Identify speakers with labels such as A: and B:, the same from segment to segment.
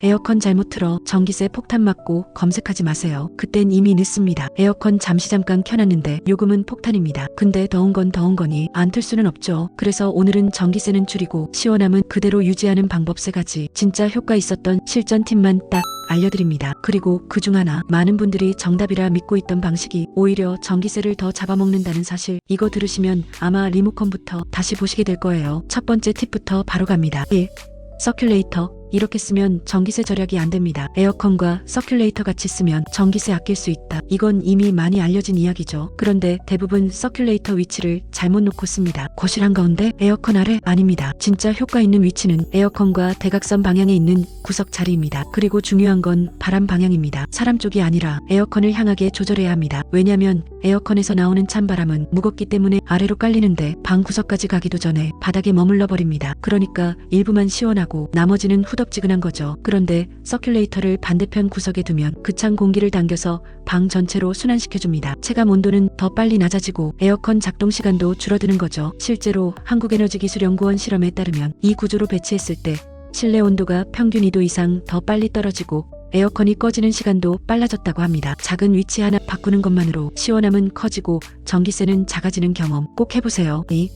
A: 에어컨 잘못 틀어 전기세 폭탄 맞고 검색하지 마세요. 그땐 이미 늦습니다. 에어컨 잠깐 켜놨는데 요금은 폭탄입니다. 근데 더운 건 더운 거니 안 틀 수는 없죠. 그래서 오늘은 전기세는 줄이고 시원함은 그대로 유지하는 방법 3가지, 진짜 효과 있었던 실전 팁만 딱 알려드립니다. 그리고 그중 하나, 많은 분들이 정답이라 믿고 있던 방식이 오히려 전기세를 더 잡아먹는다는 사실, 이거 들으시면 아마 리모컨부터 다시 보시게 될 거예요. 첫 번째 팁부터 바로 갑니다. 1. 서큘레이터. 이렇게 쓰면 전기세 절약이 안 됩니다. 에어컨과 서큘레이터 같이 쓰면 전기세 아낄 수 있다. 이건 이미 많이 알려진 이야기죠. 그런데 대부분 서큘레이터 위치를 잘못 놓고 씁니다. 거실 한가운데, 에어컨 아래? 아닙니다. 진짜 효과 있는 위치는 에어컨과 대각선 방향에 있는 구석 자리입니다. 그리고 중요한 건 바람 방향입니다. 사람 쪽이 아니라 에어컨을 향하게 조절해야 합니다. 왜냐면 에어컨에서 나오는 찬바람은 무겁기 때문에 아래로 깔리는데 방 구석까지 가기도 전에 바닥에 머물러 버립니다. 그러니까 일부만 시원하고 나머지는 후덥지근한 거죠. 그런데 서큘레이터를 반대편 구석에 두면 그 찬 공기를 당겨서 방 전체로 순환시켜줍니다. 체감 온도는 더 빨리 낮아지고 에어컨 작동 시간도 줄어드는 거죠. 실제로 한국에너지기술연구원 실험에 따르면 이 구조로 배치했을 때 실내 온도가 평균 2도 이상 더 빨리 떨어지고 에어컨이 꺼지는 시간도 빨라졌다고 합니다. 작은 위치 하나 바꾸는 것만으로 시원함은 커지고 전기세는 작아지는 경험 꼭 해보세요. 2.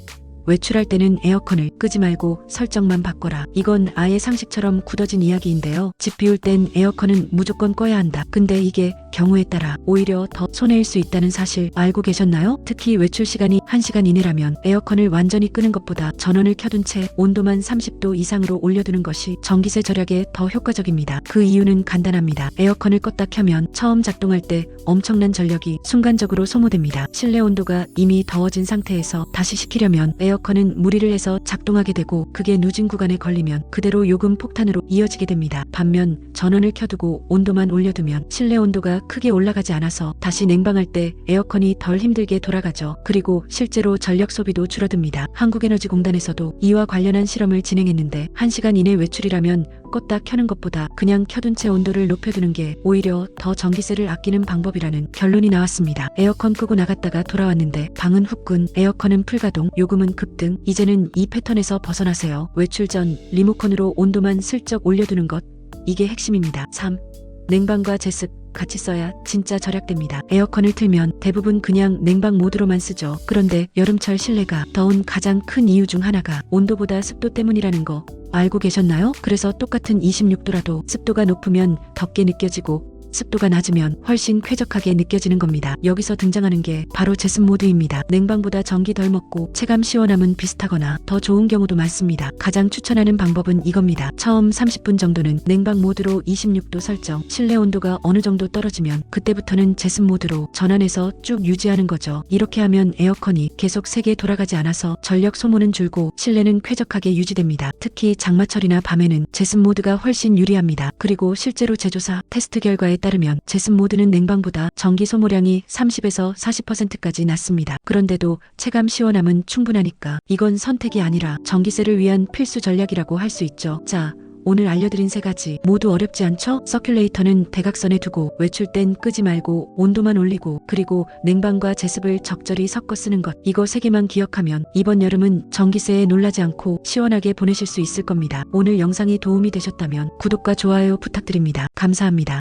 A: 외출할 때는 에어컨을 끄지 말고 설정만 바꿔라. 이건 아예 상식처럼 굳어진 이야기인데요. 집 비울 땐 에어컨은 무조건 꺼야 한다. 근데 이게 경우에 따라 오히려 더 손해일 수 있다는 사실 알고 계셨나요? 특히 외출 시간이 1시간 이내라면 에어컨을 완전히 끄는 것보다 전원을 켜둔 채 온도만 30도 이상으로 올려두는 것이 전기세 절약에 더 효과적입니다. 그 이유는 간단합니다. 에어컨을 껐다 켜면 처음 작동할 때 엄청난 전력이 순간적으로 소모됩니다. 실내 온도가 이미 더워진 상태에서 다시 식히려면 에어컨은 무리를 해서 작동하게 되고, 그게 누진 구간에 걸리면 그대로 요금 폭탄으로 이어지게 됩니다. 반면 전원을 켜두고 온도만 올려두면 실내 온도가 크게 올라가지 않아서 다시 냉방할 때 에어컨이 덜 힘들게 돌아가죠. 그리고 실제로 전력 소비도 줄어듭니다. 한국에너지공단에서도 이와 관련한 실험을 진행했는데 1시간 이내 외출이라면 껐다 켜는 것보다 그냥 켜둔 채 온도를 높여두는 게 오히려 더 전기세를 아끼는 방법이라는 결론이 나왔습니다. 에어컨 끄고 나갔다가 돌아왔는데 방은 후끈, 에어컨은 풀가동, 요금은 급등. 이제는 이 패턴에서 벗어나세요. 외출 전 리모컨으로 온도만 슬쩍 올려두는 것, 이게 핵심입니다. 3. 냉방과 제습 같이 써야 진짜 절약됩니다. 에어컨을 틀면 대부분 그냥 냉방 모드로만 쓰죠. 그런데 여름철 실내가 더운 가장 큰 이유 중 하나가 온도보다 습도 때문이라는 거 알고 계셨나요? 그래서 똑같은 26도라도 습도가 높으면 덥게 느껴지고 습도가 낮으면 훨씬 쾌적하게 느껴지는 겁니다. 여기서 등장하는 게 바로 제습 모드입니다. 냉방보다 전기 덜 먹고 체감 시원함은 비슷하거나 더 좋은 경우도 많습니다. 가장 추천하는 방법은 이겁니다. 처음 30분 정도는 냉방 모드로 26도 설정, 실내 온도가 어느 정도 떨어지면 그때부터는 제습 모드로 전환해서 쭉 유지하는 거죠. 이렇게 하면 에어컨이 계속 세게 돌아가지 않아서 전력 소모는 줄고 실내는 쾌적하게 유지됩니다. 특히 장마철이나 밤에는 제습 모드가 훨씬 유리합니다. 그리고 실제로 제조사 테스트 결과에 따르면 제습 모드는 냉방보다 전기 소모량이 30에서 40%까지 낮습니다. 그런데도 체감 시원함은 충분하니까 이건 선택이 아니라 전기세를 위한 필수 전략이라고 할 수 있죠. 자, 오늘 알려드린 3가지 모두 어렵지 않죠? 서큘레이터는 대각선에 두고 외출 땐 끄지 말고 온도만 올리고, 그리고 냉방과 제습을 적절히 섞어 쓰는 것, 이거 3개만 기억하면 이번 여름은 전기세에 놀라지 않고 시원하게 보내실 수 있을 겁니다. 오늘 영상이 도움이 되셨다면 구독과 좋아요 부탁드립니다. 감사합니다.